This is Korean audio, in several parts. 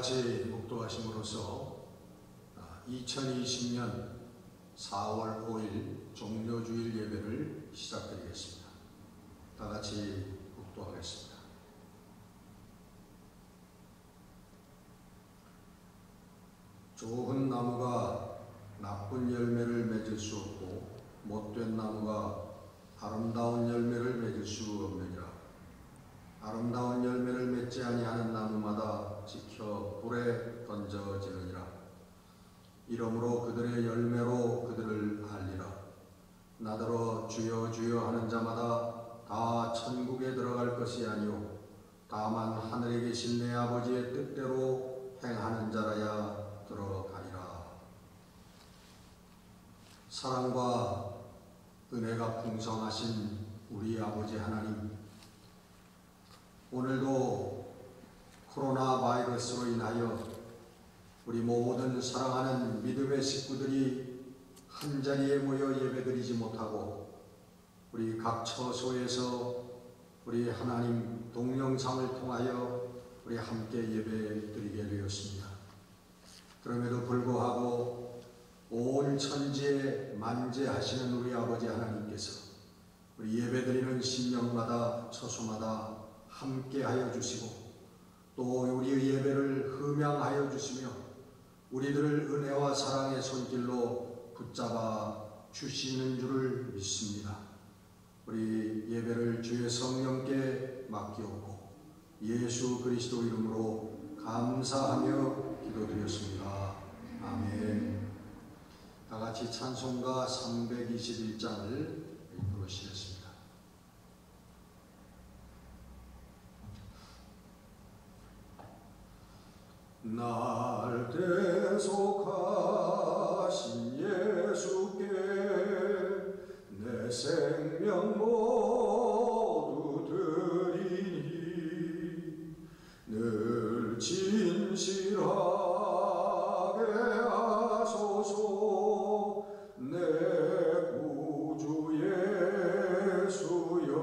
같이 묵도하심으로써 2020년 4월 5일 종료주일 예배를 시작드리겠습니다. 다 같이 묵도하겠습니다. 좋은 나무가 나쁜 열매를 맺을 수 없고 못된 나무가 아름다운 열매를 맺을 수 없느니라. 아름다운 열매를 맺지 아니하는 나무마다 지켜 불에 던져지느니라. 이러므로 그들의 열매로 그들을 알리라. 나더러 주여 주여 하는 자마다 다 천국에 들어갈 것이 아니요 다만 하늘에 계신 내 아버지의 뜻대로 행하는 자라야 들어가리라. 사랑과 은혜가 풍성하신 우리 아버지 하나님, 오늘도 코로나 바이러스로 인하여 우리 모든 사랑하는 믿음의 식구들이 한자리에 모여 예배드리지 못하고 우리 각 처소에서 우리 하나님 동영상을 통하여 우리 함께 예배드리게 되었습니다. 그럼에도 불구하고 온 천지에 만재하시는 우리 아버지 하나님께서 우리 예배드리는 심령마다 처소마다 함께하여 주시고 또 우리의 예배를 흠양하여 주시며 우리들을 은혜와 사랑의 손길로 붙잡아 주시는 줄을 믿습니다. 우리 예배를 주의 성령께 맡기옵고 예수 그리스도 이름으로 감사하며 기도드렸습니다. 아멘. 다같이 찬송가 321장을 부르시겠습니다. 날 대속하신 예수께 내 생명 모두 드리니 늘 진실하게 하소서. 내 구주 예수여,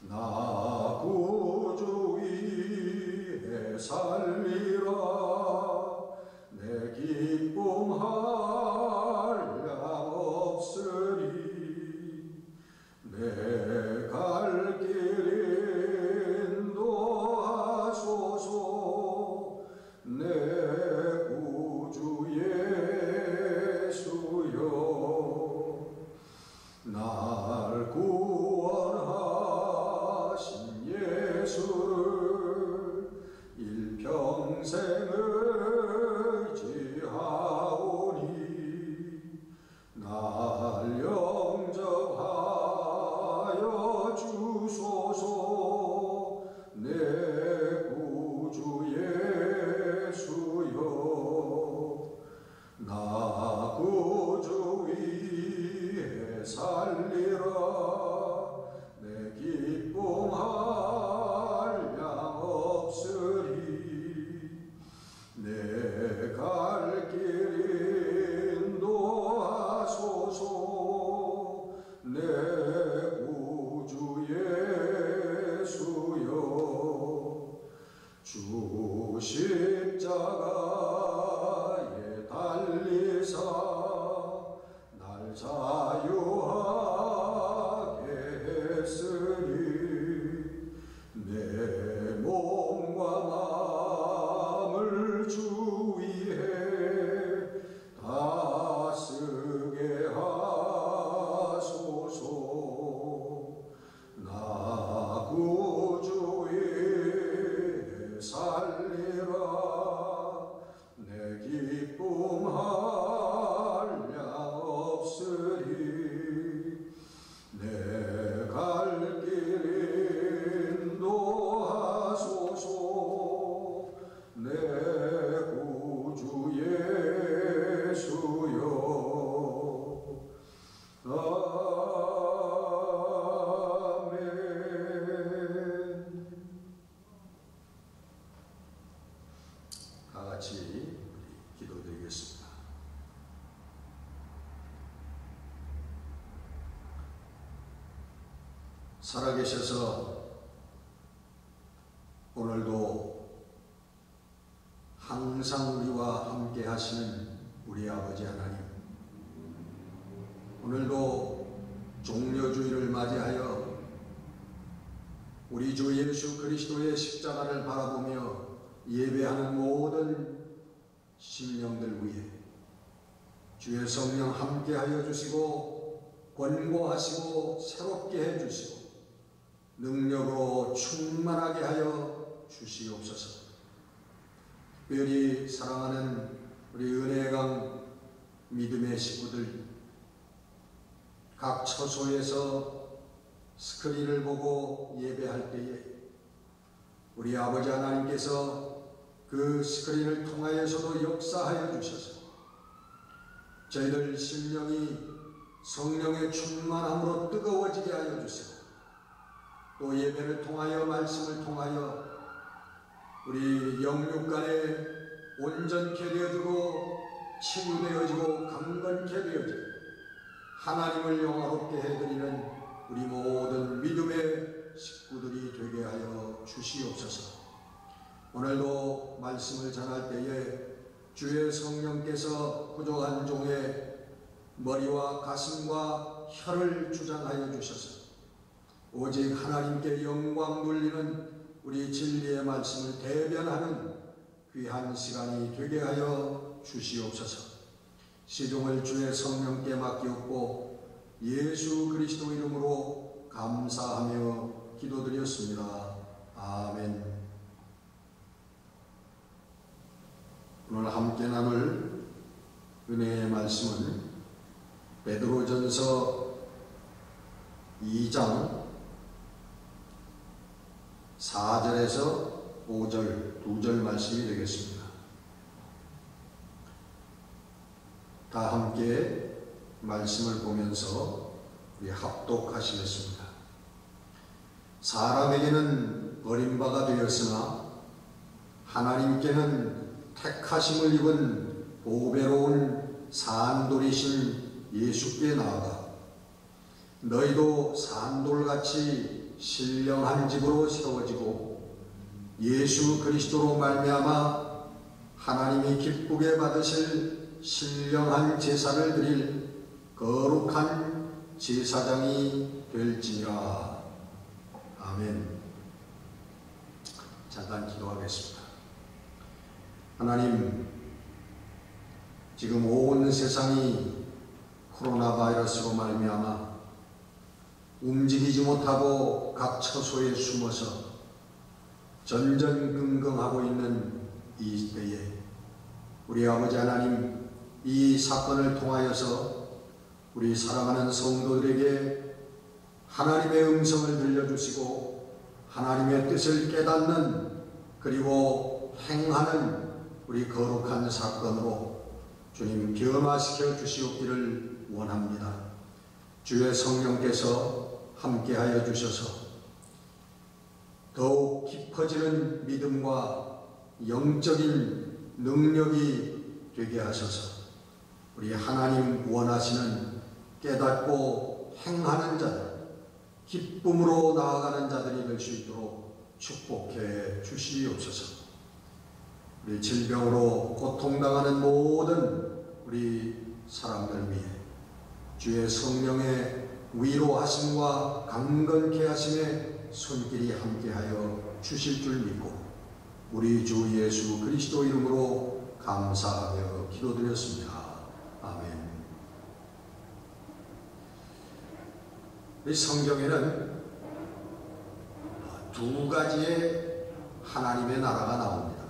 나 구주 위에 살리라. 내 기쁨할 양 없으리. 내 갈 길 인도하소서. 내 구주 예수여, 날 구원하신 예수를 일평생 의지하오니 날 영접하여 주소서. 내 구주 예수여, 나 구주 위에 살리라. 내 기쁨할 양 없으리. 내 갈 길 인도하소서. 내 구주 예수여, 주 십자가에 달리사 날 자유하게 했으니 내 몸과 마음을 주 위에 다 쓰게 하소서. 나 구주 위에 살리라. 내 기쁨할 양 없으리. 내 갈 길 인도하소서. 내 구주 예수여, 아멘. 다 같이 기도드리겠습니다. 살아계셔서 오늘도 항상 우리와 함께 하시는 우리 아버지 하나님, 오늘도 종려주일을 맞이하여 우리 주 예수 그리스도의 십자가를 바라보며 예배하는 모든 심령들 위해 주의 성령 함께하여 주시고 권고하시고 새롭게 해주시고 능력으로 충만하게 하여 주시옵소서. 특별히 사랑하는 우리 은혜강 믿음의 식구들, 각 처소에서 스크린을 보고 예배할 때에 우리 아버지 하나님께서 그 스크린을 통하여서도 역사하여 주셔서 저희들 심령이 성령의 충만함으로 뜨거워지게 하여 주시고, 또 예배를 통하여 말씀을 통하여 우리 영육간에 온전케 되어지고 치유되어지고 강건케 되어지고 하나님을 영화롭게 해드리는 우리 모든 믿음의 식구들이 되게 하여 주시옵소서. 오늘도 말씀을 전할 때에 주의 성령께서 부족한 종의 머리와 가슴과 혀를 주장하여 주셔서 오직 하나님께 영광 돌리는 우리 진리의 말씀을 대변하는 귀한 시간이 되게 하여 주시옵소서. 시종을 주의 성령께 맡기옵고 예수 그리스도 이름으로 감사하며 기도드렸습니다. 아멘. 오늘 함께 나눌 은혜의 말씀은 베드로전서 2장 4절에서 5절 2절 말씀이 되겠습니다. 다 함께 말씀을 보면서 우리 합독하시겠습니다. 사람에게는 버림바가 되었으나 하나님께는 택하심을 입은 보배로운 산돌이신 예수께 나아가 너희도 산돌같이 신령한 집으로 세워지고 예수 그리스도로 말미암아 하나님이 기쁘게 받으실 신령한 제사를 드릴 거룩한 제사장이 될지니라. 아멘. 잠깐 기도하겠습니다. 하나님, 지금 온 세상이 코로나 바이러스로 말미암아 움직이지 못하고 각 처소에 숨어서 전전긍긍하고 있는 이 시대에 우리 아버지 하나님, 이 사건을 통하여서 우리 사랑하는 성도들에게 하나님의 음성을 들려주시고 하나님의 뜻을 깨닫는 그리고 행하는 우리 거룩한 사건으로 주님 변화시켜 주시옵기를 원합니다. 주의 성령께서 함께하여 주셔서 더욱 깊어지는 믿음과 영적인 능력이 되게 하셔서 우리 하나님 원하시는 깨닫고 행하는 자들, 기쁨으로 나아가는 자들이 될 수 있도록 축복해 주시옵소서. 우리 질병으로 고통당하는 모든 우리 사람들 위해 주의 성령의 위로하심과 강건케 하심의 손길이 함께하여 주실 줄 믿고 우리 주 예수 그리스도 이름으로 감사하며 기도드렸습니다. 아멘. 이 성경에는 두 가지의 하나님의 나라가 나옵니다.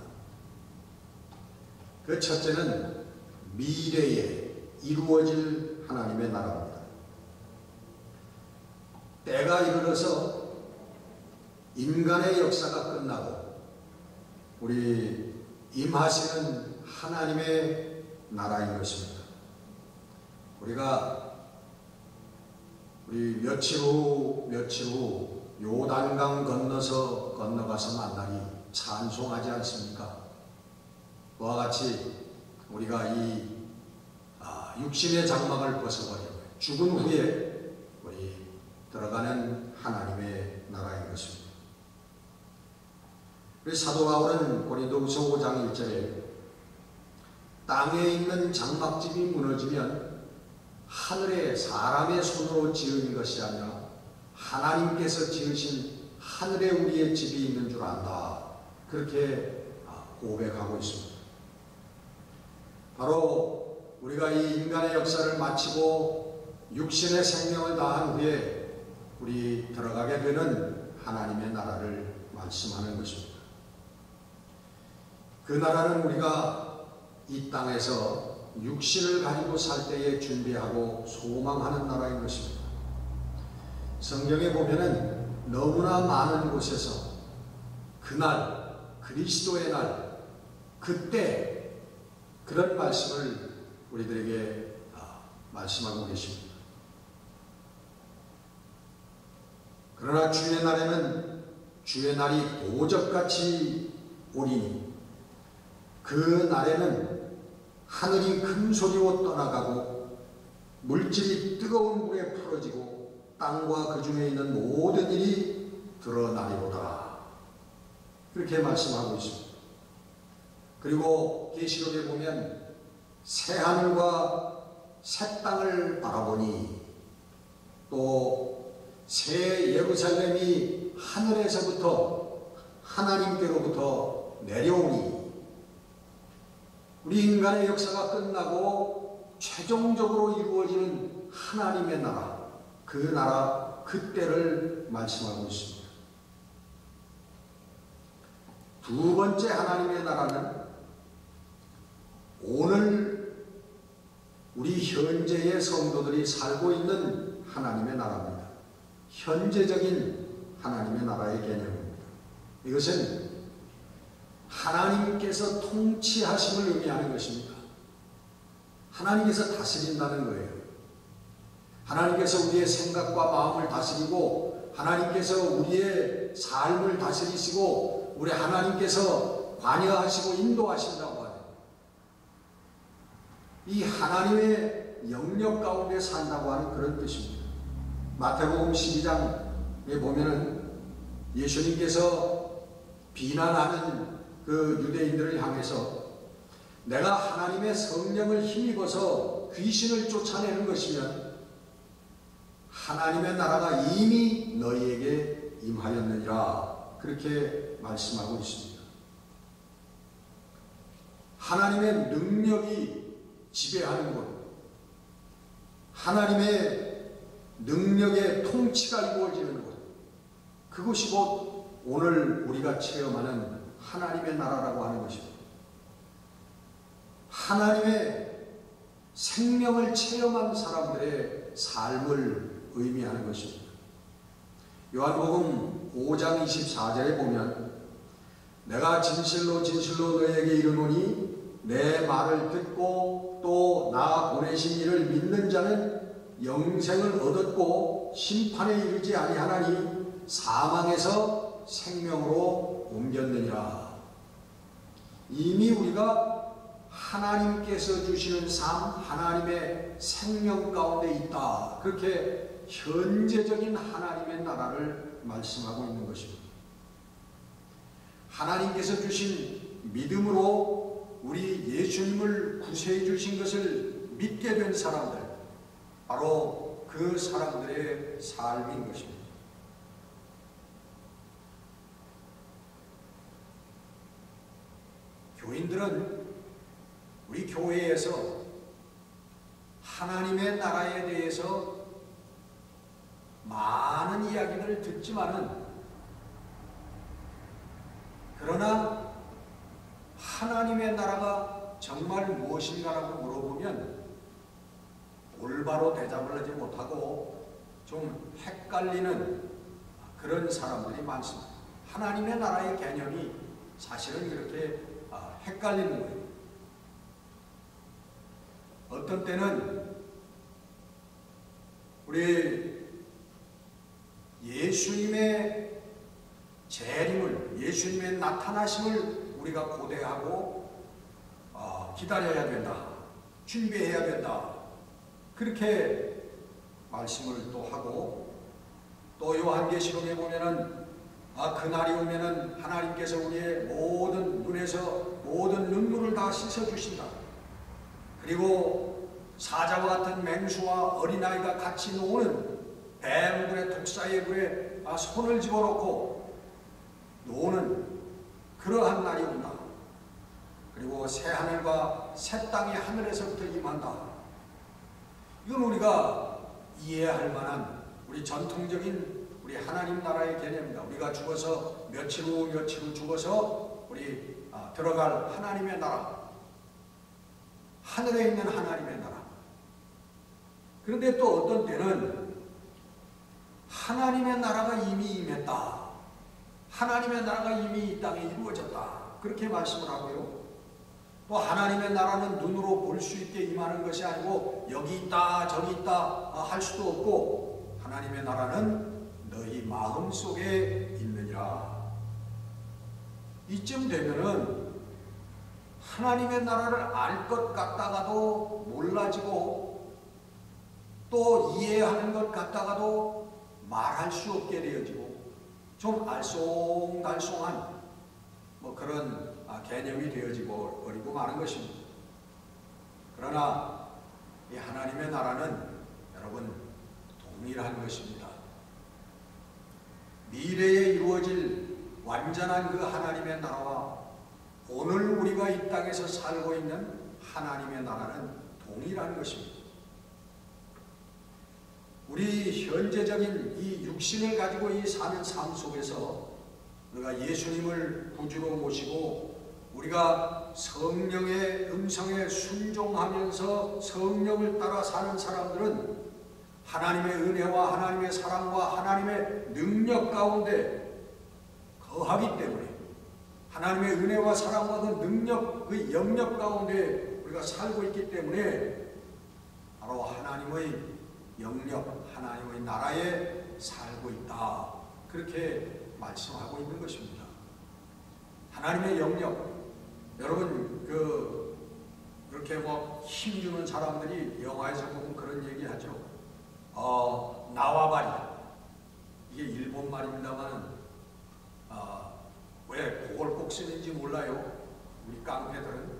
그 첫째는 미래에 이루어질 하나님의 나라입니다. 때가 이르러서 인간의 역사가 끝나고 우리 임하시는 하나님의 나라인 것입니다. 우리가 며칠 후 요단강 건너가서 만나니 찬송하지 않습니까? 그와 같이 우리가 이 육신의 장막을 벗어버리고 죽은 후에 우리 들어가는 하나님의 나라인 것입니다. 우리 사도 바울은 고린도후서 5장 1절에 땅에 있는 장막집이 무너지면 하늘에 사람의 손으로 지은 것이 아니라 하나님께서 지으신 하늘에 우리의 집이 있는 줄 안다. 그렇게 고백하고 있습니다. 바로 우리가 이 인간의 역사를 마치고 육신의 생명을 다한 후에 우리 들어가게 되는 하나님의 나라를 말씀하는 것입니다. 그 나라는 우리가 이 땅에서 육신을 가지고 살 때에 준비하고 소망하는 나라인 것입니다. 성경에 보면은 너무나 많은 곳에서 그날, 그리스도의 날, 그때 그런 말씀을 우리들에게 말씀하고 계십니다. 그러나 주의 날에는 주의 날이 도적같이 오리니 그 날에는 하늘이 큰 소리로 떠나가고 물질이 뜨거운 물에 풀어지고 땅과 그 중에 있는 모든 일이 드러나리로다. 그렇게 말씀하고 있습니다. 그리고 계시록에 보면 새 하늘과 새 땅을 바라보니 또 새 예루살렘이 하늘에서부터 하나님께로부터 내려오니 우리 인간의 역사가 끝나고 최종적으로 이루어지는 하나님의 나라, 그 나라, 그때를 말씀하고 있습니다. 두 번째 하나님의 나라는 오늘 우리 현재의 성도들이 살고 있는 하나님의 나라입니다. 현재적인 하나님의 나라의 개념입니다. 이것은 하나님께서 통치하심을 의미하는 것입니다. 하나님께서 다스린다는 거예요. 하나님께서 우리의 생각과 마음을 다스리고 하나님께서 우리의 삶을 다스리시고 우리 하나님께서 관여하시고 인도하신다고 하죠. 이 하나님의 영역 가운데 산다고 하는 그런 뜻입니다. 마태복음 12장에 보면은 예수님께서 비난하는 그 유대인들을 향해서 내가 하나님의 성령을 힘입어서 귀신을 쫓아내는 것이면 하나님의 나라가 이미 너희에게 임하였느니라. 그렇게 말씀하고 있습니다. 하나님의 능력이 지배하는 곳, 하나님의 능력의 통치가 이루어지는 곳, 그것이 곧 오늘 우리가 체험하는 하나님의 나라라고 하는 것입니다. 하나님의 생명을 체험한 사람들의 삶을 의미하는 것입니다. 요한복음 5장 24절에 보면 내가 진실로 진실로 너희에게 이르노니 내 말을 듣고 또 나 보내신 이를 믿는 자는 영생을 얻었고 심판에 이르지 아니하나니 사망에서 생명으로 옮겼느니라. 이미 우리가 하나님께서 주시는 삶, 하나님의 생명 가운데 있다. 그렇게 현재적인 하나님의 나라를 말씀하고 있는 것입니다. 하나님께서 주신 믿음으로 우리 예수님을 구세해 주신 것을 믿게 된 사람들, 바로 그 사람들의 삶인 것입니다. 교인들은 우리 교회에서 하나님의 나라에 대해서 많은 이야기들을 듣지만은 그러나 하나님의 나라가 정말 무엇인가라고 물어보면 올바로 대답을 하지 못하고 좀 헷갈리는 그런 사람들이 많습니다. 하나님의 나라의 개념이 사실은 그렇게 헷갈리는 거예요. 어떤 때는 우리 예수님의 재림을, 예수님의 나타나심을 우리가 고대하고 기다려야 된다, 준비해야 된다, 그렇게 말씀을 또 하고, 또 요한계시록에 보면은 그날이 오면은 하나님께서 우리의 모든 눈에서 모든 눈물을 다 씻어주신다. 그리고 사자와 같은 맹수와 어린아이가 같이 노는 뱀굴의 독사의 굴에 손을 집어넣고 노는 그러한 날이 온다. 그리고 새 하늘과 새 땅이 하늘에서부터 임한다. 이건 우리가 이해할 만한 우리 전통적인 우리 하나님 나라의 개념입니다. 우리가 죽어서 며칠 후 죽어서 우리 들어갈 하나님의 나라, 하늘에 있는 하나님의 나라. 그런데 또 어떤 때는 하나님의 나라가 이미 임했다, 하나님의 나라가 이미 이 땅에 이루어졌다, 그렇게 말씀을 하고요. 또 하나님의 나라는 눈으로 볼 수 있게 임하는 것이 아니고 여기 있다 저기 있다 할 수도 없고, 하나님의 나라는 너희 마음속에 있느니라. 이쯤 되면은 하나님의 나라를 알 것 같다가도 몰라지고, 또 이해하는 것 같다가도 말할 수 없게 되어지고, 좀 알쏭달쏭한 그런 개념이 되어지고 버리고 마는 것입니다. 그러나 이 하나님의 나라는 여러분 동일한 것입니다. 미래에 이루어질 완전한 그 하나님의 나라와 오늘 우리가 이 땅에서 살고 있는 하나님의 나라는 동일한 것입니다. 우리 현재적인 이 육신을 가지고 이 사는 삶 속에서 우리가 예수님을 구주로 모시고 우리가 성령의 음성에 순종하면서 성령을 따라 사는 사람들은 하나님의 은혜와 하나님의 사랑과 하나님의 능력 가운데 거하기 때문에, 하나님의 은혜와 사랑과 그 능력, 그 영역 가운데 우리가 살고 있기 때문에 바로 하나님의 영역, 하나님의 나라에 살고 있다, 그렇게 말씀하고 있는 것입니다. 하나님의 영역, 여러분 그렇게 힘주는 사람들이 영화에서 보면 그런 얘기하죠. 나와바리, 이게 일본 말입니다만 왜 그걸 꼭 쓰는지 몰라요. 우리 깡패들은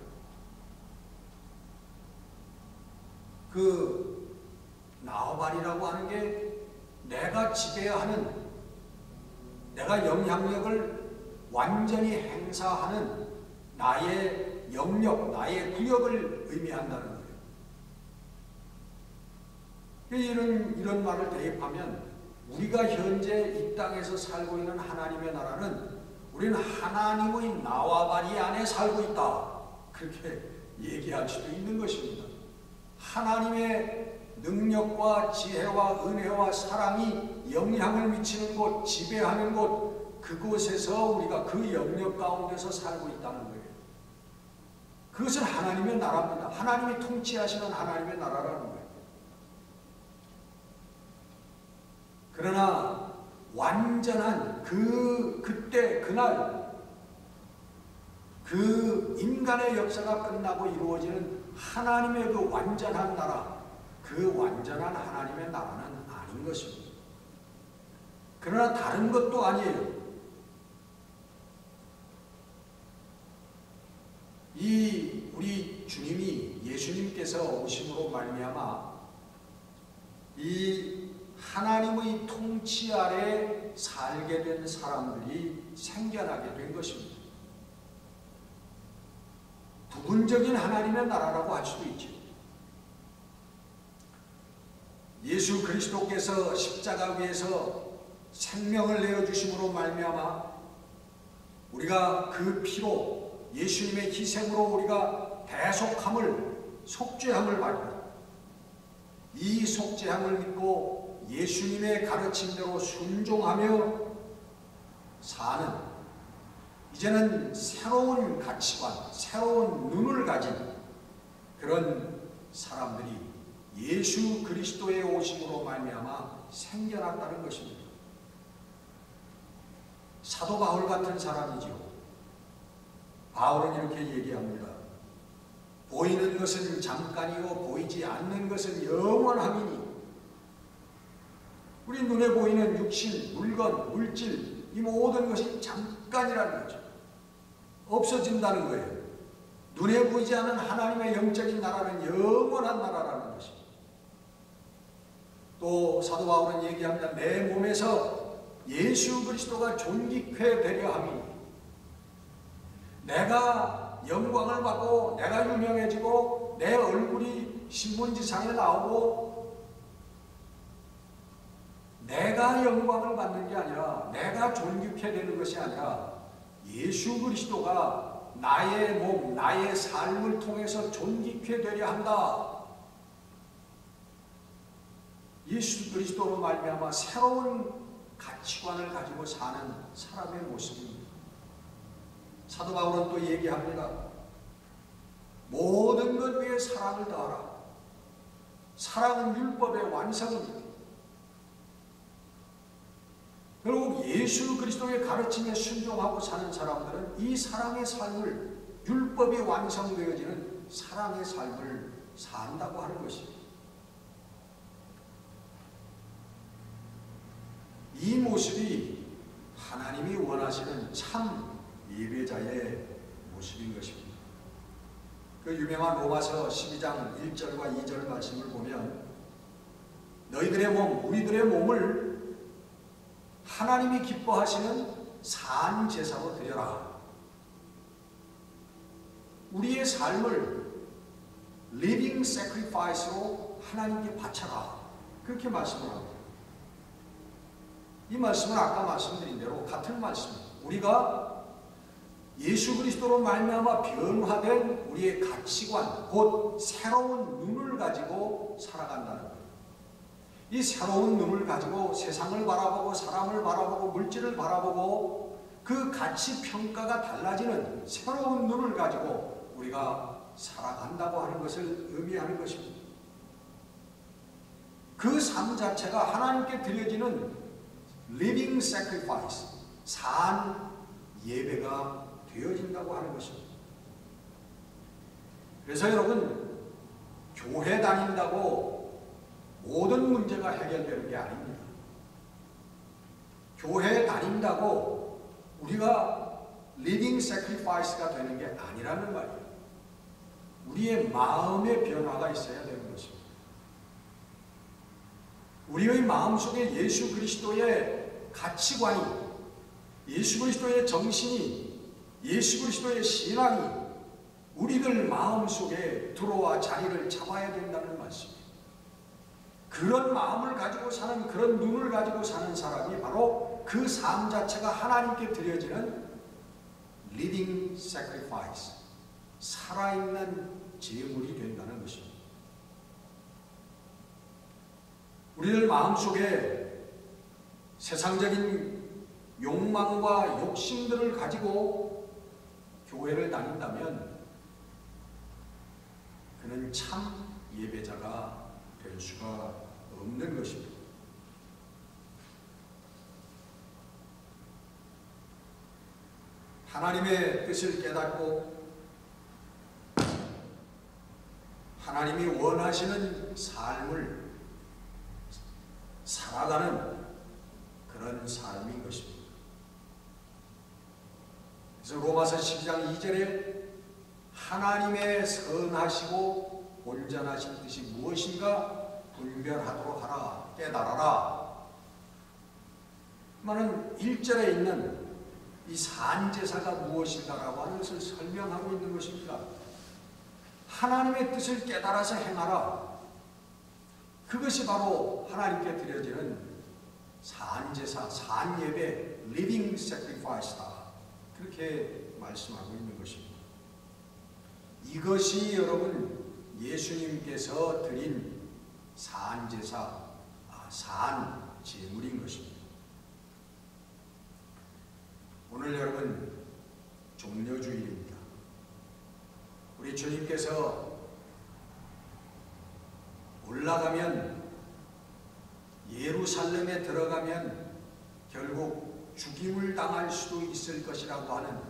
그 나와바리라고 하는 게 내가 지배하는, 내가 영향력을 완전히 행사하는 나의 영역, 나의 구역을 의미한다는 거예요. 이런 말을 대입하면 우리가 현재 이 땅에서 살고 있는 하나님의 나라는 우리는 하나님의 나와바리 안에 살고 있다, 그렇게 얘기할 수도 있는 것입니다. 하나님의 능력과 지혜와 은혜와 사랑이 영향을 미치는 곳, 지배하는 곳, 그곳에서 우리가 그 영역 가운데서 살고 있다는 거예요. 그것은 하나님의 나라입니다. 하나님이 통치하시는 하나님의 나라라는 거예요. 그러나 완전한 그때 그날 그 인간의 역사가 끝나고 이루어지는 하나님의 그 완전한 나라, 그 완전한 하나님의 나라는 아닌 것입니다. 그러나 다른 것도 아니에요. 우리 주님이, 예수님께서 오심으로 말미암아 이 하나님의 통치 아래 살게 된 사람들이 생겨나게 된 것입니다. 부분적인 하나님의 나라라고 할 수도 있죠. 예수 그리스도께서 십자가 위에서 생명을 내어주심으로 말미암아 우리가 그 피로, 예수님의 희생으로 우리가 대속함을, 속죄함을 받고, 이 속죄함을 믿고 예수님의 가르침대로 순종하며 사는, 이제는 새로운 가치관, 새로운 눈을 가진 그런 사람들이 예수 그리스도의 오심으로 말미암아 생겨났다는 것입니다. 사도 바울 같은 사람이지요. 바울은 이렇게 얘기합니다. 보이는 것은 잠깐이고 보이지 않는 것은 영원함이니, 우리 눈에 보이는 육신, 물건, 물질, 이 모든 것이 잠깐이라는 거죠. 없어진다는 거예요. 눈에 보이지 않는 하나님의 영적인 나라는 영원한 나라라는 것입니다. 또 사도 바울은 얘기합니다. 내 몸에서 예수 그리스도가 존귀케 되려 함이, 내가 영광을 받고 내가 유명해지고 내 얼굴이 신문지상에 나오고 내가 영광을 받는 게 아니라, 내가 존귀케 되는 것이 아니라 예수 그리스도가 나의 몸, 나의 삶을 통해서 존귀케 되려 한다. 예수 그리스도로 말미암아 새로운 가치관을 가지고 사는 사람의 모습입니다. 사도 바울은 또 얘기합니다. 모든 것 위에 사랑을 더하라. 사랑은 율법의 완성입니다. 결국 예수 그리스도의 가르침에 순종하고 사는 사람들은 이 사랑의 삶을, 율법이 완성되어지는 사랑의 삶을 산다고 하는 것입니다. 이 모습이 하나님이 원하시는 참 예배자의 모습인 것입니다. 그 유명한 로마서 12장 1절과 2절 말씀을 보면, 너희들의 몸, 우리들의 몸을 하나님이 기뻐하시는 산 제사로 드려라. 우리의 삶을 living sacrifice로 하나님께 바쳐라. 그렇게 말씀을 합니다. 이 말씀은 아까 말씀드린 대로 같은 말씀입니다. 우리가 예수 그리스도로 말미암아 변화된 우리의 가치관, 곧 새로운 눈을 가지고 살아간다는 거예요. 이 새로운 눈을 가지고 세상을 바라보고 사람을 바라보고 물질을 바라보고 그 가치 평가가 달라지는 새로운 눈을 가지고 우리가 살아간다고 하는 것을 의미하는 것입니다. 그 삶 자체가 하나님께 드려지는 living sacrifice, 산 예배가 되어진다고 하는 것입니다. 그래서 여러분, 교회 다닌다고 모든 문제가 해결되는 게 아닙니다. 교회 다닌다고 우리가 living sacrifice가 되는 게 아니라는 말이에요. 우리의 마음의 변화가 있어야 되는 것입니다. 우리의 마음속에 예수 그리스도의 가치관이, 예수 그리스도의 정신이, 예수 그리스도의 신앙이 우리들 마음속에 들어와 자리를 잡아야 된다는 말씀입니다. 그런 마음을 가지고 사는, 그런 눈을 가지고 사는 사람이 바로 그 삶 자체가 하나님께 드려지는 living sacrifice, 살아있는 제물이 된다는 것입니다. 우리들 마음속에 세상적인 욕망과 욕심들을 가지고 교회를 다닌다면 그는 참 예배자가 될 수가 없는 것입니다. 하나님의 뜻을 깨닫고 하나님이 원하시는 삶을 살아가는 그런 삶인 것입니다. 그래서 로마서 12장 2절에 하나님의 선하시고 온전하신 뜻이 무엇인가 분별하도록 하라, 깨달아라. 말은 1절에 있는 이 산제사가 무엇인가라고 하는 것을 설명하고 있는 것입니다. 하나님의 뜻을 깨달아서 행하라. 그것이 바로 하나님께 드려지는 산제사, 산예배, living sacrifice다. 그렇게 말씀하고 있는 것입니다. 이것이 여러분 예수님께서 드린 산제사, 산제물인 것입니다. 오늘 여러분 종려주일입니다. 우리 주님께서 올라가면, 예루살렘에 들어가면 결국 죽임을 당할 수도 있을 것이라고 하는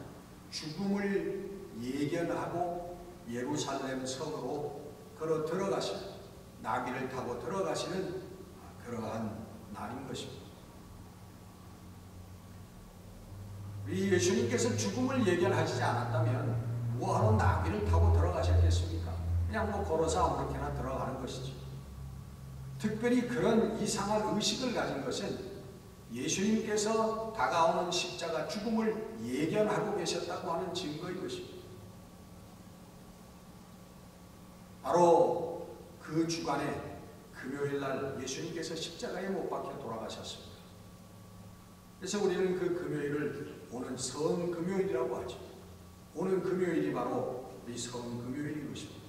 죽음을 예견하고 예루살렘 성으로 걸어 들어가시는, 나귀를 타고 들어가시는 그러한 날인 것입니다. 우리 예수님께서 죽음을 예견하시지 않았다면 뭐하러 나귀를 타고 들어가셨겠습니까? 그냥 뭐 걸어서 아무렇게나 들어가는 것이죠. 특별히 그런 이상한 의식을 가진 것은 예수님께서 다가오는 십자가 죽음을 예견하고 계셨다고 하는 증거인 것입니다. 바로 그 주간에 금요일날 예수님께서 십자가에 못 박혀 돌아가셨습니다. 그래서 우리는 그 금요일을 오는 성금요일이라고 하죠. 오는 금요일이 바로 우리 성금요일인 것입니다.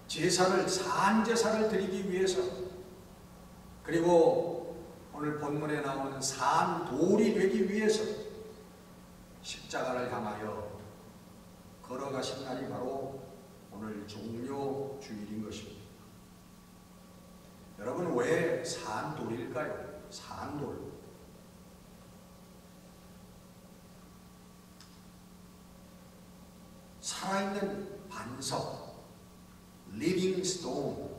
제사를, 산제사를 드리기 위해서, 그리고 오늘 본문에 나오는 산돌이 되기 위해서 십자가를 향하여 걸어가신 날이 바로 오늘 종려 주일인 것입니다. 여러분, 왜 산돌일까요? 산돌. 살아있는 반석, living stone,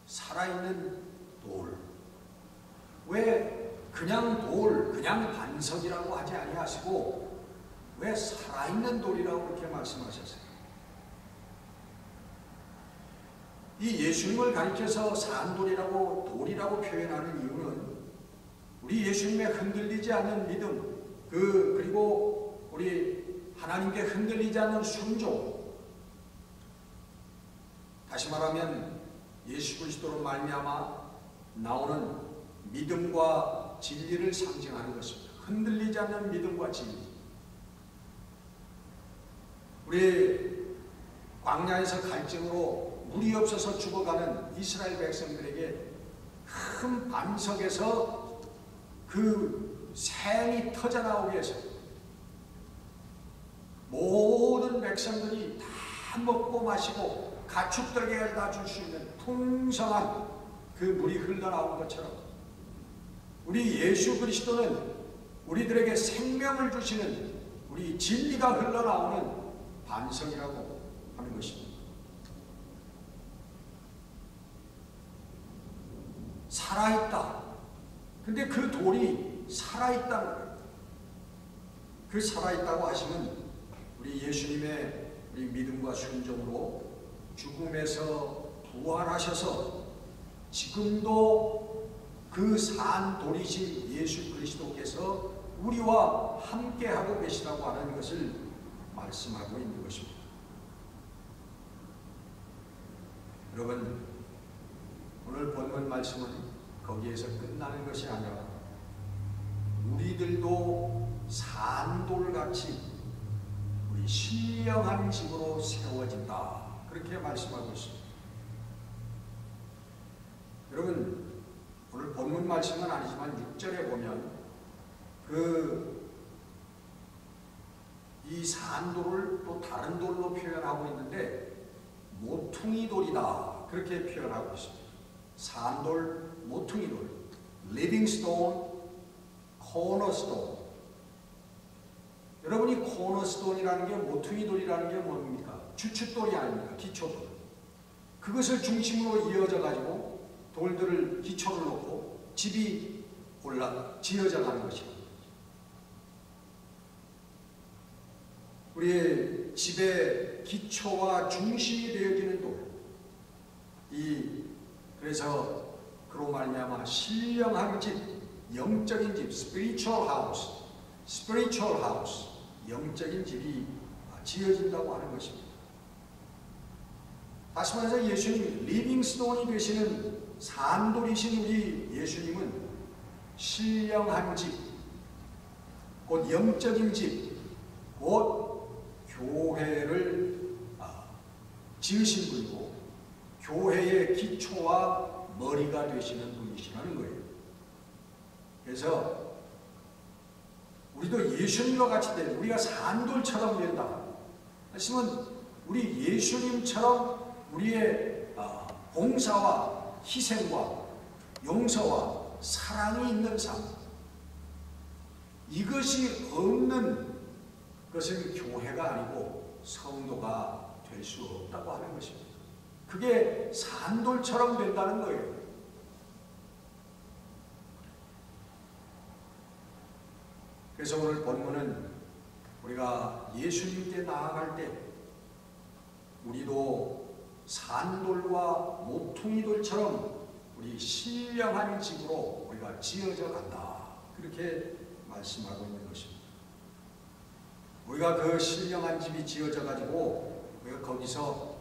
살아있는 돌. 왜 그냥 돌, 그냥 반석이라고 하지 아니하시고 왜 살아있는 돌이라고 그렇게 말씀하셨어요? 이 예수님을 가리켜서 산돌이라고 돌이라고 표현하는 이유는 우리 예수님의 흔들리지 않는 믿음, 그리고 우리 하나님께 흔들리지 않는 순종, 다시 말하면 예수 그리스도로 말미암아 나오는 믿음과 진리를 상징하는 것입니다. 흔들리지 않는 믿음과 진리. 우리 광야에서 갈증으로 물이 없어서 죽어가는 이스라엘 백성들에게 큰 반석에서 그 샘이 터져나오게 해서 모든 백성들이 다 먹고 마시고 가축들에게 다 줄 수 있는 풍성한 그 물이 흘러나온 것처럼 우리 예수 그리스도는 우리들에게 생명을 주시는 우리 진리가 흘러나오는 반석이라고 하는 것입니다. 살아있다. 근데 그 돌이 살아있다는 거예요. 그 살아있다고 하시면 우리 예수님의 우리 믿음과 순종으로 죽음에서 부활하셔서 지금도 그 산돌이신 예수 그리스도께서 우리와 함께하고 계시다고 하는 것을 말씀하고 있는 것입니다. 여러분, 오늘 본문 말씀은 거기에서 끝나는 것이 아니라 우리들도 산돌같이 우리 신령한 집으로 세워진다, 그렇게 말씀하고 있습니다. 여러분, 오늘 본문 말씀은 아니지만 6절에 보면 이 산돌을 또 다른 돌로 표현하고 있는데 모퉁이 돌이다, 그렇게 표현하고 있습니다. 산돌, 모퉁이 돌, living stone, cornerstone. 여러분이 cornerstone이라는 게, 모퉁이 돌이라는 게 뭡니까? 주춧돌이 아닙니까? 기초돌. 그것을 중심으로 이어져 가지고 돌들을 기초를 놓고 집이 지어져 가는 것입니다. 우리의 집의 기초와 중심이 되어지는 돌. 그래서 그로 말미암아 신령한 집, 영적인 집, spiritual house, 영적인 집이 지어진다고 하는 것입니다. 다시 말해서 예수님, 리빙 스톤이 되시는 산돌이신 우리 예수님은 신령한 집, 곧 영적인 집, 곧 교회를 지으신 분이고 교회의 기초와 머리가 되시는 분이시라는 거예요. 그래서 우리도 예수님과 같이 되는, 우리가 산돌처럼 된다. 말씀은 우리 예수님처럼 우리의 봉사와 희생과 용서와 사랑이 있는 삶, 이것이 없는 것은 교회가 아니고 성도가 될 수 없다고 하는 것입니다. 그게 산돌처럼 된다는 거예요. 그래서 오늘 본문은 우리가 예수님께 나아갈 때 우리도 산돌과 모퉁이돌처럼 우리 신령한 집으로 우리가 지어져 간다. 그렇게 말씀하고 있는 것입니다. 우리가 그 신령한 집이 지어져 가지고 우리가 거기서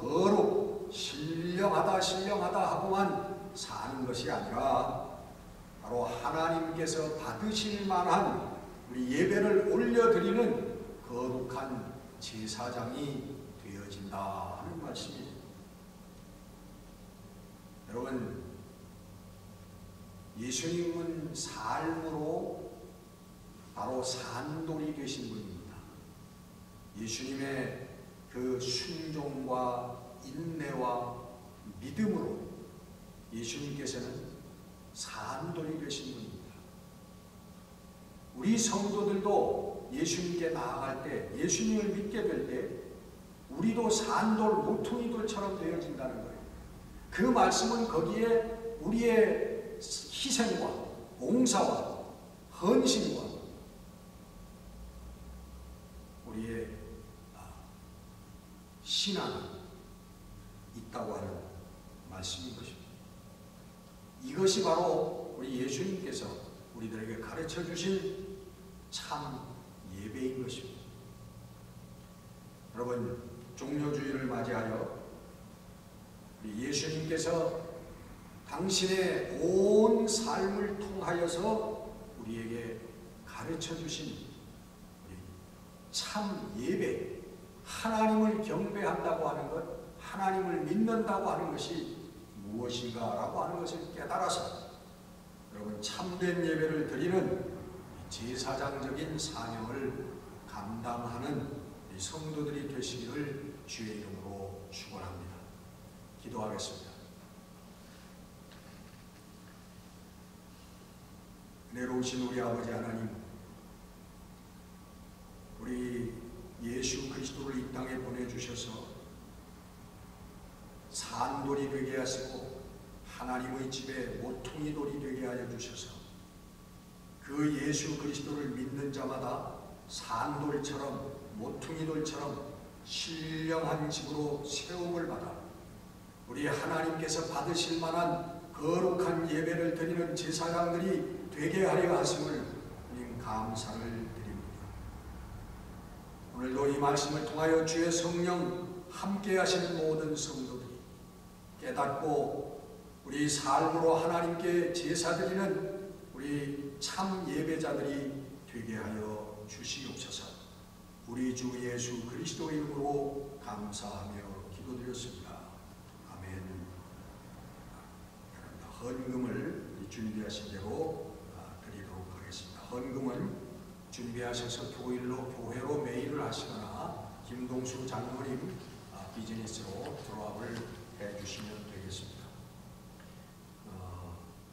거룩 신령하다 하고만 사는 것이 아니라 바로 하나님께서 받으실 만한 우리 예배를 올려드리는 거룩한 제사장이 되어진다 하는 말씀입니다. 여러분, 예수님은 삶으로 바로 산돌이 되신 분입니다. 예수님의 그 순종과 인내와 믿음으로 예수님께서는 산돌이 되신 분입니다. 우리 성도들도 예수님께 나아갈 때, 예수님을 믿게 될 때 우리도 산돌, 모퉁이돌처럼 되어진다는 거예요. 그 말씀은 거기에 우리의 희생과 봉사와 헌신과 우리의 신앙이 있다고 하는 말씀인 것입니다. 이것이 바로 우리 예수님께서 우리들에게 가르쳐 주신 참 예배인 것입니다. 여러분, 종료주일을 맞이하여 우리 예수님께서 당신의 온 삶을 통하여서 우리에게 가르쳐 주신 우리 참 예배, 하나님을 경배한다고 하는 것, 하나님을 믿는다고 하는 것이 무엇인가라고 하는 것을 깨달아서 여러분 참된 예배를 드리는 제사장적인 사명을 감당하는 성도들이 되시기를 주의 이름으로 축원합니다. 기도하겠습니다. 은혜로우신 우리 아버지 하나님, 우리 예수 그리스도를 이 땅에 보내주셔서 산돌이 되게 하시고 하나님의 집에 모퉁이돌이 되게 하여 주셔서 그 예수 그리스도를 믿는 자마다 산돌처럼 모퉁이돌처럼 신령한 집으로 세움을 받아 우리 하나님께서 받으실 만한 거룩한 예배를 드리는 제사장들이 되게 하려 하심을 우리는 감사를 드립니다. 오늘도 이 말씀을 통하여 주의 성령 함께 하시는 모든 성도들이 깨닫고 우리 삶으로 하나님께 제사드리는 우리 참 예배자들이 되게 하여 주시옵소서. 우리 주 예수 그리스도 이름으로 감사하며 기도드렸습니다. 아멘. 헌금을 준비하신 대로 드리도록 하겠습니다. 헌금은 준비하셔서 교회로 메일을 하시거나 김동수 장로님 비즈니스로 드롭을 해주시면 되겠습니다.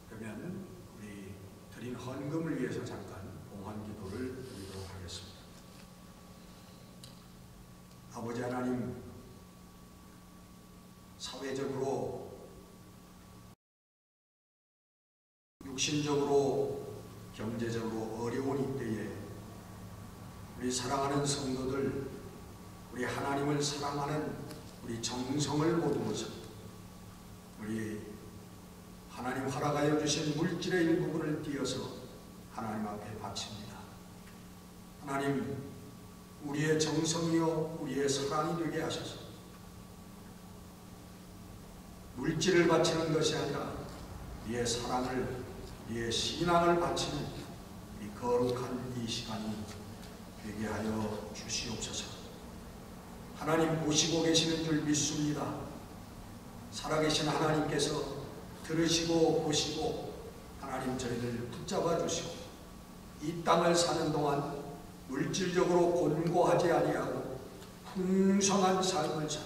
그러면 우리 드린 헌금을 위해서 잠깐 봉헌 기도를 드리도록 하겠습니다. 아버지 하나님, 사회적으로 육신적으로 경제적으로 어려운 이때에 우리 사랑하는 성도들, 우리 하나님을 사랑하는 우리 정성을 모두어서 우리 하나님 허락하여 주신 물질의 일부분을 띄어서 하나님 앞에 바칩니다. 하나님, 우리의 정성이요 우리의 사랑이 되게 하셔서 물질을 바치는 것이 아니라 우리의 사랑을, 우리의 신앙을 바치는 이 거룩한 이 시간이 되게 하여 주시옵소서. 하나님 보시고 계시는 줄 믿습니다. 살아계신 하나님께서 들으시고 보시고 하나님 저희를 붙잡아 주시고 이 땅을 사는 동안 물질적으로 곤고하지 아니하고 풍성한 삶을 살아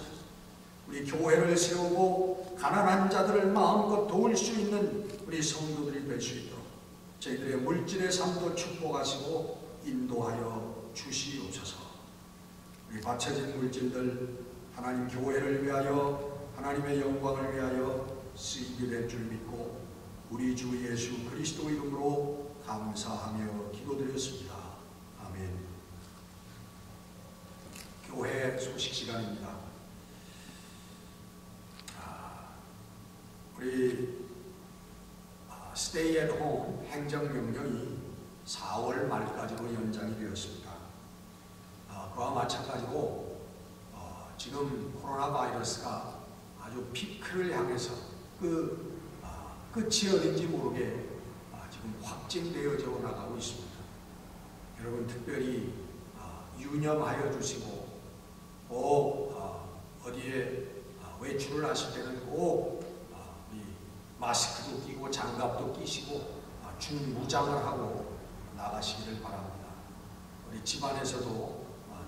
우리 교회를 세우고 가난한 자들을 마음껏 도울 수 있는 우리 성도들이 될 수 있도록 저희들의 물질의 삶도 축복하시고 인도하여 주시옵소서. 우리 바쳐진 물질들 하나님 교회를 위하여 하나님의 영광을 위하여 쓰이게 될 줄 믿고 우리 주 예수 그리스도 이름으로 감사하며 기도드렸습니다. 아멘. 교회 소식 시간입니다. 우리 스테이 앳 홈 행정명령이 4월 말까지로 연장이 되었습니다. 그와 마찬가지로 지금 코로나 바이러스가 아주 피크를 향해서 끝이 어딘지 모르게 지금 확진되어져 나가고 있습니다. 여러분 특별히 유념하여 주시고 꼭 어디에 외출을 하실 때는 꼭 마스크도 끼고 장갑도 끼시고 중무장을 하고 나가시기를 바랍니다. 우리 집안에서도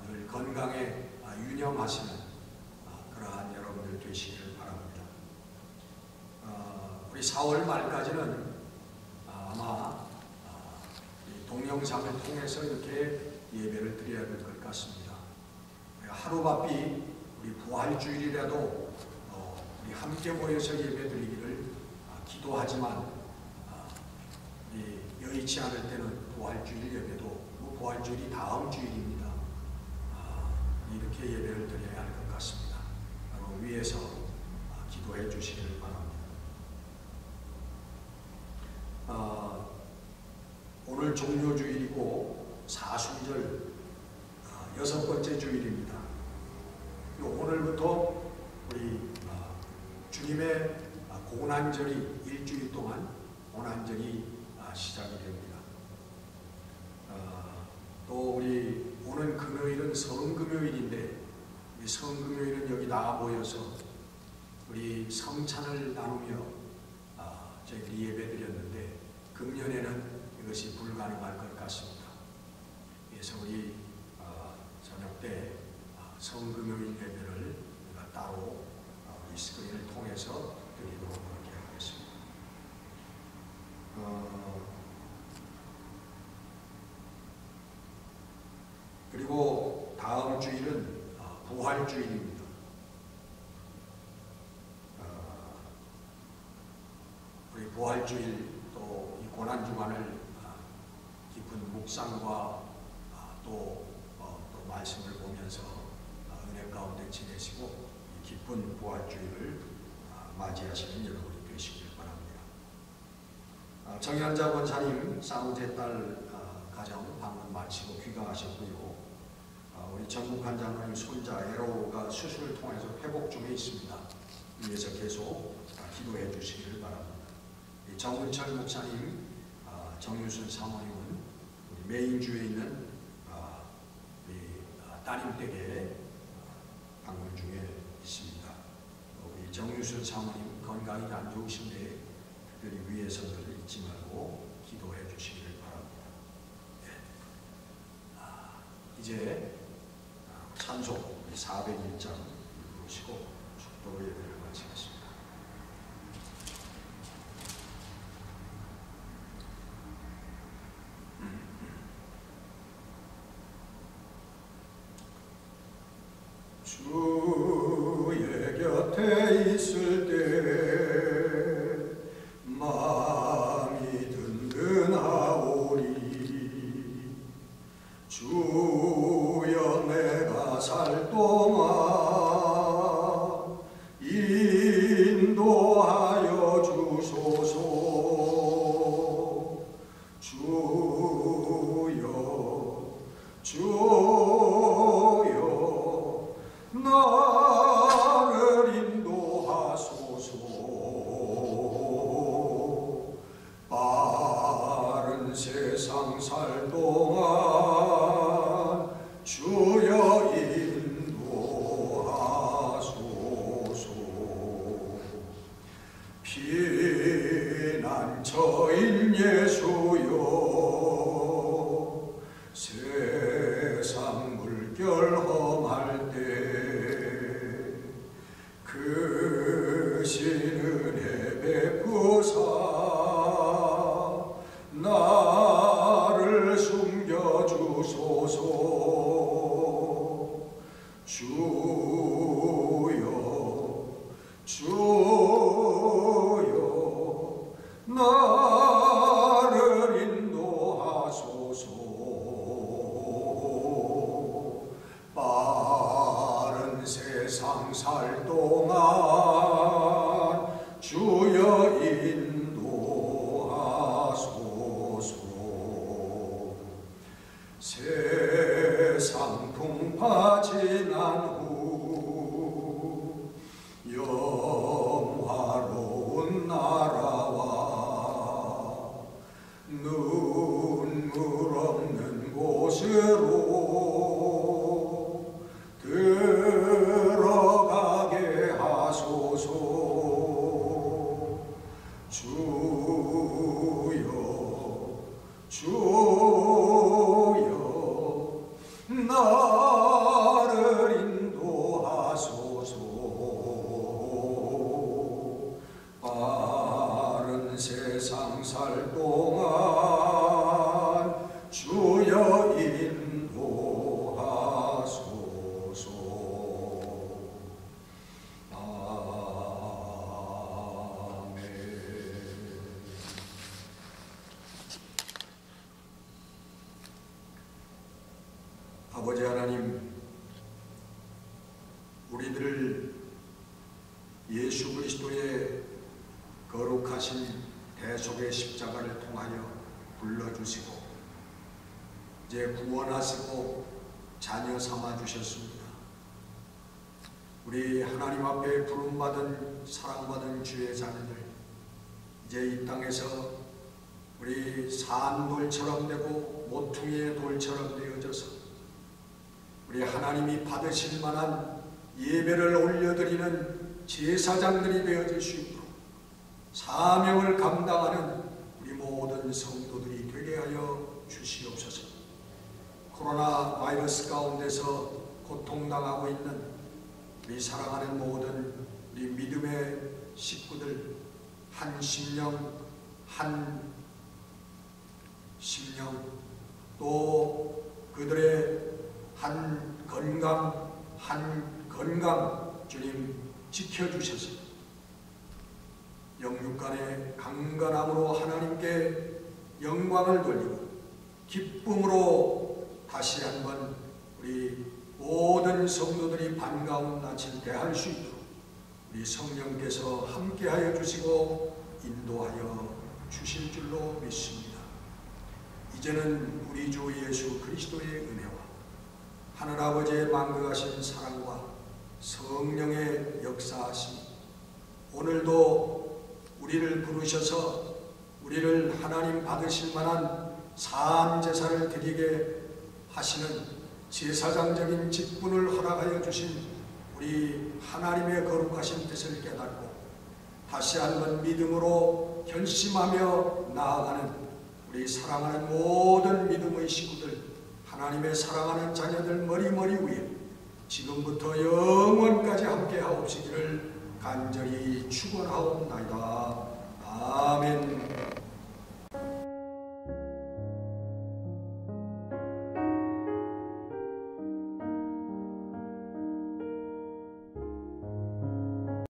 늘 건강에 유념하시는 그러한 여러분들 되시기를 바랍니다. 우리 4월 말까지는 아마 동영상을 통해서 이렇게 예배를 드려야 될 것 같습니다. 하루바삐 우리 부활주일이라도 우리 함께 모여서 예배 드리기를 기도하지만 여의치 않을 때는 부활주일 예배도 부활주일이 다음 주일입니다. 이렇게 예배를 드려야 할 것 같습니다. 위에서 기도해 주시기를 바랍니다. 오늘 종료주일이고 사순절 6번째 주일입니다. 오늘부터 우리 주님의 고난절이 일주일 동안 고난절이 시작이 됩니다. 또 우리 오는 금요일은 성금요일인데 우리 성금요일은 여기 나와 모여서 우리 성찬을 나누며 저희들이 예배 드렸는데 금년에는 이것이 불가능할 것 같습니다. 그래서 우리 저녁 때 성금요일 예배를 우리가 따로 우리 스크린을 통해서 드리도록 그렇게 하겠습니다. 그리고 다음 주일은 부활주일입니다. 우리 부활주일 또 이 고난주간을 깊은 묵상과 또 말씀을 보면서 은혜 가운데 지내시고 기쁜 부활주일을 맞이하시는 여러분이 되시길 바랍니다. 정현자 권사님 쌍제 딸 가정 방문 마치고 귀가하셨고요. 우리 전국한 장로님 손자 에로가 수술을 통해서 회복 중에 있습니다. 위에서 계속 기도해 주시기를 바랍니다. 정은철 목사님, 정유순 사모님은 우리 메인주에 있는 따님 댁에 방문 중에 있습니다. 우리 정유순 사모님 건강이 안 좋으신데 특별히 위에서들 잊지 말고 기도해 주시기를 바랍니다. 이제 찬송 401장 부르시고 축도 예배를 마치겠습니다. 주의 곁에 있을 때 마음이 든든하오리. 주여 내가 살 동안 인도하여 주소서. 주여 나를 인도하소서. 빠른 세상 살 동안 주여 인도하소서. 피난처인 예수여 세상 물결 험할 때 크신 은혜 베푸사 나를 숨겨주소서. 주여 나를 인도 세상 살 동안 주여 인도하소서. 세상 풍파 지난 후 영화로운 나라와 눈물 없는 곳으로 들어가게 하소서. 주여 나를 인도하소서. 빠른 세상 살 동안 주여 인도하소서. 아멘. 아버지 하나님, 우리들을 예수 그리스도의 거룩하신 대속의 십자가를 통하여 불러주시고 이제 구원하시고 자녀 삼아주셨습니다. 우리 하나님 앞에 부름받은 사랑받은 주의 자녀들, 이제 이 땅에서 우리 산돌처럼 되고 모퉁이의 돌처럼 되어져서 우리 하나님이 받으실 만한 예배를 올려드리는 제사장들이 되어질 수 있도록 사명을 감당하는 우리 모든 성도들이 되게 하여 주시옵소서. 코로나 바이러스 가운데서 고통당하고 있는 우리 사랑하는 모든 우리 믿음의 식구들, 한 심령 또 그들의 한 건강 주님 지켜주셔서 영육간의 강건함으로 하나님께 영광을 돌리고 기쁨으로 다시 한번 우리 모든 성도들이 반가운 낯을 대할 수 있도록 우리 성령께서 함께하여 주시고 인도하여 주실 줄로 믿습니다. 이제는 우리 주 예수 그리스도의 은혜와 하늘아버지의 만극하신 사랑과 성령의 역사하심, 오늘도 우리를 부르셔서 우리를 하나님 받으실 만한 삶 제사를 드리게 하시는 제사장적인 직분을 허락하여 주신 우리 하나님의 거룩하신 뜻을 깨닫고 다시 한번 믿음으로 결심하며 나아가는 우리 사랑하는 모든 믿음의 식구들, 하나님의 사랑하는 자녀들 머리 위에 지금부터 영원까지 함께 하옵시기를 간절히 축원하옵나이다.